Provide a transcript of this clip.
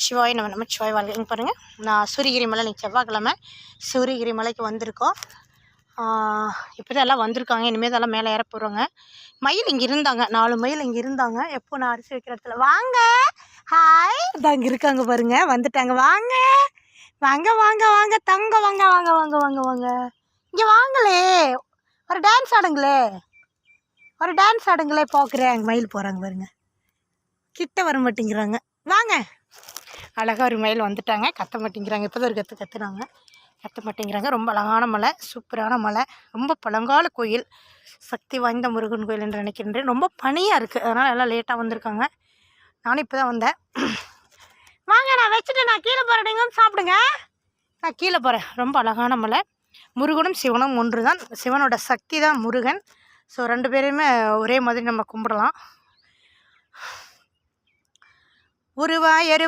சிவாய் நம்ம சிவாய் வாழ்க. இங்கே பாருங்கள், நான் சூரியகிரி மலை இன்றைக்கி செவ்வாய்க்கிழமை சூரியகிரி மலைக்கு வந்திருக்கோம். இப்போ தான் எல்லாம் வந்திருக்காங்க. இனிமேல் தான் மேலே ஏற போகிறோங்க. மயில் இங்கே இருந்தாங்க, 4 மயில் இங்கே இருந்தாங்க. எப்போ நான் அரிசி வைக்கிற இடத்துல வாங்க. ஹாய், இதான் இங்கே இருக்காங்க பாருங்கள், வந்துட்டாங்க. வாங்க வாங்க வாங்க வாங்க தங்க, வாங்க வாங்க வாங்க வாங்க வாங்க இங்கே வாங்களே, ஒரு டான்ஸ் ஆடுங்களே, ஒரு டான்ஸ் ஆடுங்களே. பார்க்குறேன் மயில் போகிறாங்க பாருங்க, கிட்ட வர மாட்டேங்கிறாங்க. வாங்க. அழகாக ஒரு மயில் வந்துட்டாங்க, கத்த மாட்டேங்கிறாங்க. இப்போ தான் ஒரு கத்துனாங்க, கத்த மாட்டேங்கிறாங்க. ரொம்ப அழகான மலை, சூப்பரான மலை, ரொம்ப பழங்கால கோயில், சக்தி வாய்ந்த முருகன் கோயில் என்று நினைக்கின்றேன். ரொம்ப பனியாக இருக்குது, அதனால் எல்லாம் லேட்டாக வந்திருக்காங்க. நானும் இப்போ தான் வந்தேன். வாங்க, நான் வச்சுட்டு நான் கீழே போகிறேன், நீங்கள் சாப்பிடுங்க. நான் கீழே போகிறேன். ரொம்ப அழகான மலை. முருகனும் சிவனும் ஒன்று தான். சிவனோட சக்தி தான் முருகன். ஸோ 2 பேரையுமே ஒரே மாதிரி நம்ம கும்பிடலாம். உருவாய்